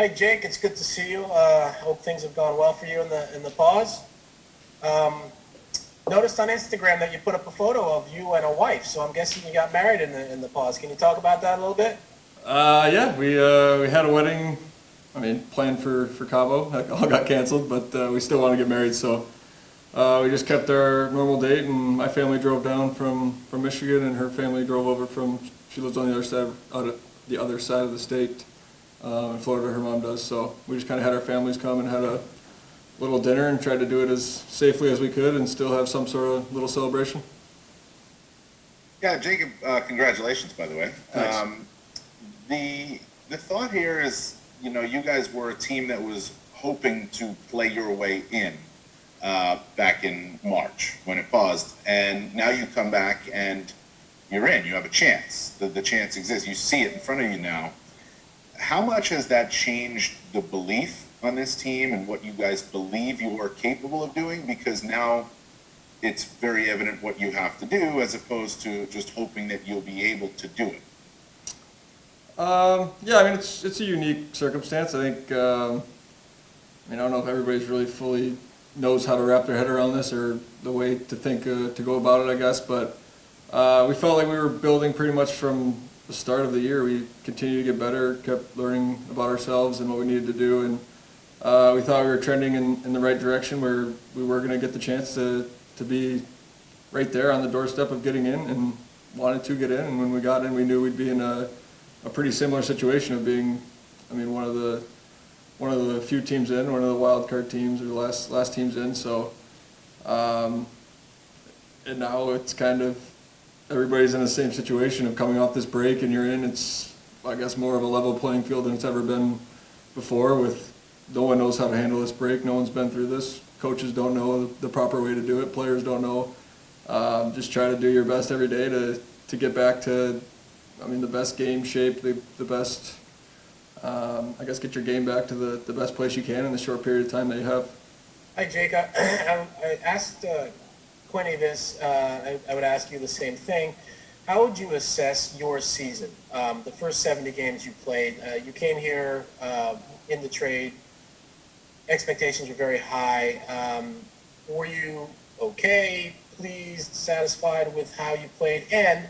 Hi, Jake. It's good to see you. Hope things have gone well for you in the pause. Um, Noticed on Instagram that you put up a photo of you and a wife. So I'm guessing you got married in the pause. Can you talk about that a little bit? Yeah, we had a wedding. I mean, planned for Cabo. That all got canceled, but we still want to get married. So we just kept our normal date, and my family drove down from Michigan, and her family drove over from. She lives on the other side of the state in Florida. Her mom does. So we just kind of had our families come and had a little dinner and tried to do it as safely as we could, and still have some sort of little celebration. Yeah, Jacob, congratulations, by the way. Thanks. The thought here is, you guys were a team that was hoping to play your way in back in March when it paused, and now you come back and you're in. You have a chance. The chance exists. You see it in front of you now. How much has that changed the belief on this team and what you guys believe you are capable of doing? Because now it's very evident what you have to do, as opposed to just hoping that you'll be able to do it. Yeah, I mean it's a unique circumstance. I think I don't know if everybody's really fully knows how to wrap their head around this or the way to think to go about it, I guess. But we felt like we were building pretty much from the start of the year. We continued to get better, kept learning about ourselves and what we needed to do, and we thought we were trending in the right direction where we were going to get the chance to be right there on the doorstep of getting in, and wanted to get in. And when we got in, we knew we'd be in a pretty similar situation of being, I mean, one of the few teams in, one of the wild card teams or the last teams in. So, and now it's kind of everybody's in the same situation of coming off this break and you're in. It's, I guess, more of a level playing field than it's ever been before. With no one knows how to handle this break. No one's been through this. Coaches don't know the proper way to do it. Players don't know. Just try to do your best every day to get back to, I mean, the best game shape, the best, I guess, get your game back to the best place you can in the short period of time that you have. Hi, Jake. I asked Quinny this. I would ask you the same thing. How would you assess your season? The first 70 games you played, you came here in the trade. Expectations were very high. Were you okay, pleased, satisfied with how you played? And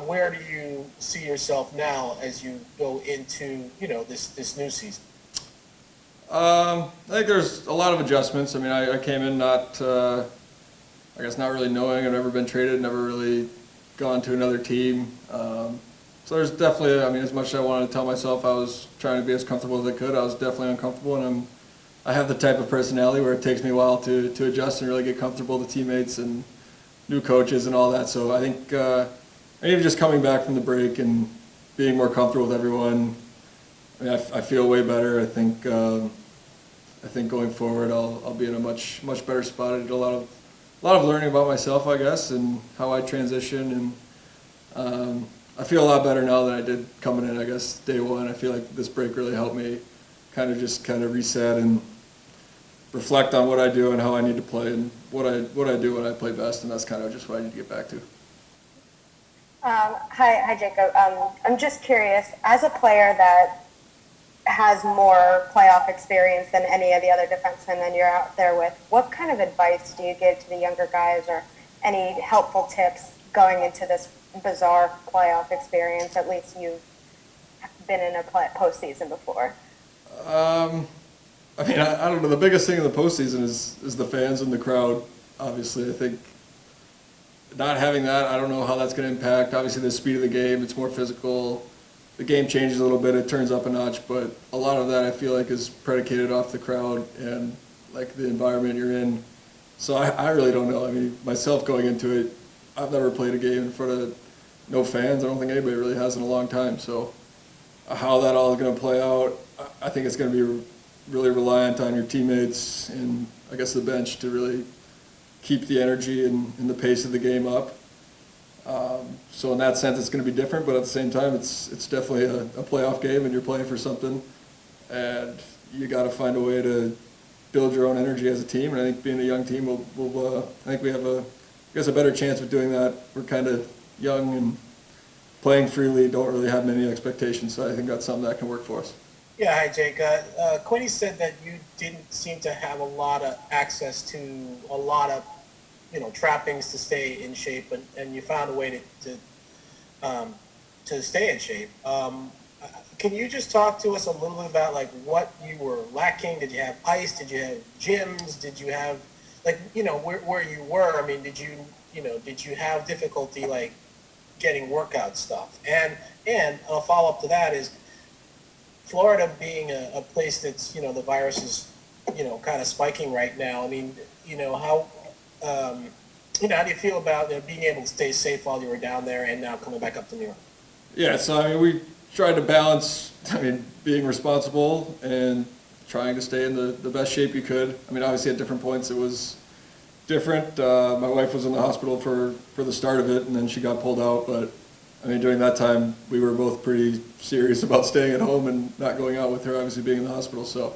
where do you see yourself now as you go into, this new season? I think there's a lot of adjustments. I mean, I came in not really knowing. I've never been traded, never really gone to another team. So there's definitely, I mean, as much as I wanted to tell myself I was trying to be as comfortable as I could, I was definitely uncomfortable. And I have the type of personality where it takes me a while to adjust and really get comfortable with teammates and new coaches and all that. So I think even just coming back from the break and being more comfortable with everyone, I mean, I feel way better. I think going forward, I'll be in a much better spot. I did a lot of learning about myself, I guess, and how I transition, and I feel a lot better now than I did coming in, I guess, day one. I feel like this break really helped me kind of reset and reflect on what I do and how I need to play and what I do when I play best, and that's kind of just what I need to get back to. Hi, Jacob. I'm just curious, as a player that has more playoff experience than any of the other defensemen that you're out there with, what kind of advice do you give to the younger guys, or any helpful tips going into this bizarre playoff experience? At least you've been in a postseason before. I mean, I don't know. The biggest thing in the postseason is the fans and the crowd. Obviously, I think not having that, I don't know how that's going to impact. Obviously, the speed of the game, it's more physical. The game changes a little bit, it turns up a notch, but a lot of that I feel like is predicated off the crowd and like the environment you're in. So I really don't know. I mean, myself going into it, I've never played a game in front of no fans. I don't think anybody really has in a long time. So how that all is going to play out, I think it's going to be really reliant on your teammates and I guess the bench to really keep the energy and the pace of the game up. So in that sense, it's going to be different, but at the same time, it's definitely a playoff game, and you're playing for something, and you got to find a way to build your own energy as a team. And I think being a young team, I think we have a better chance of doing that. We're kind of young and playing freely, don't really have many expectations, so I think that's something that can work for us. Yeah, hi Jake. Quinny said that you didn't seem to have a lot of access to a lot of, trappings to stay in shape, and you found a way um, to stay in shape. Can you just talk to us a little bit about like what you were lacking? Did you have ice? Did you have gyms? Did you have like where you were? I mean, did you have difficulty like getting workout stuff? And a follow up to that is Florida being a place that's the virus is kind of spiking right now. I mean, how how do you feel about being able to stay safe while you were down there and now coming back up to New York? Yeah, so I mean, we tried to balance, I mean, being responsible and trying to stay in the best shape you could. I mean, obviously at different points it was different. My wife was in the hospital for the start of it, and then she got pulled out. But I mean, during that time, we were both pretty serious about staying at home and not going out with her, obviously being in the hospital. So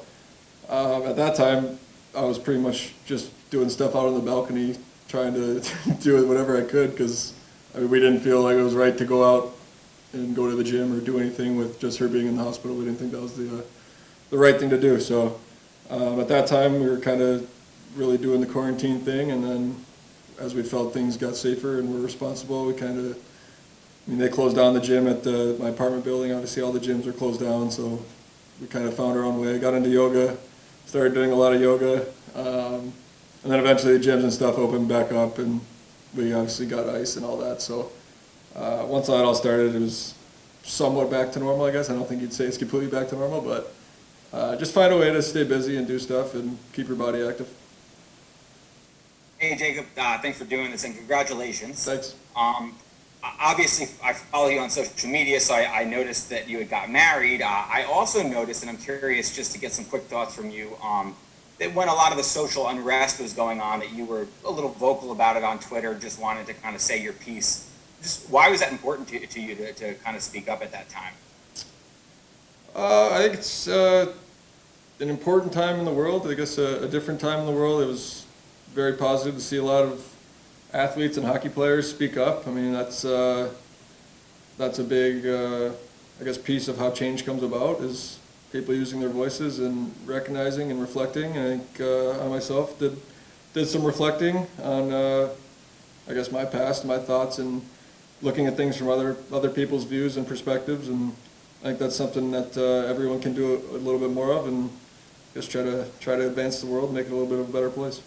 at that time, I was pretty much just doing stuff out on the balcony, trying to do whatever I could, because I mean, we didn't feel like it was right to go out and go to the gym or do anything with just her being in the hospital. We didn't think that was the right thing to do. So at that time, we were kind of really doing the quarantine thing, and then as we felt things got safer and were responsible, we kind of, I mean, they closed down the gym at my apartment building. Obviously, all the gyms were closed down, so we kind of found our own way. Got into yoga, started doing a lot of yoga, and then eventually the gyms and stuff opened back up, and we obviously got ice and all that. So once that all started, it was somewhat back to normal, I guess. I don't think you'd say it's completely back to normal, but just find a way to stay busy and do stuff and keep your body active. Hey Jacob, thanks for doing this and congratulations. Thanks. Obviously, I follow you on social media, so I noticed that you had got married. I also noticed, and I'm curious just to get some quick thoughts from you, that when a lot of the social unrest was going on, that you were a little vocal about it on Twitter, just wanted to kind of say your piece. Just why was that important to you to kind of speak up at that time? I think it's an important time in the world. I guess a different time in the world. It was very positive to see a lot of athletes and hockey players speak up. I mean, that's a big, I guess, piece of how change comes about, is people using their voices and recognizing and reflecting. And I think I myself did some reflecting on, I guess, my past, my thoughts, and looking at things from other people's views and perspectives. And I think that's something that everyone can do a little bit more of, and just try to advance the world, make it a little bit of a better place.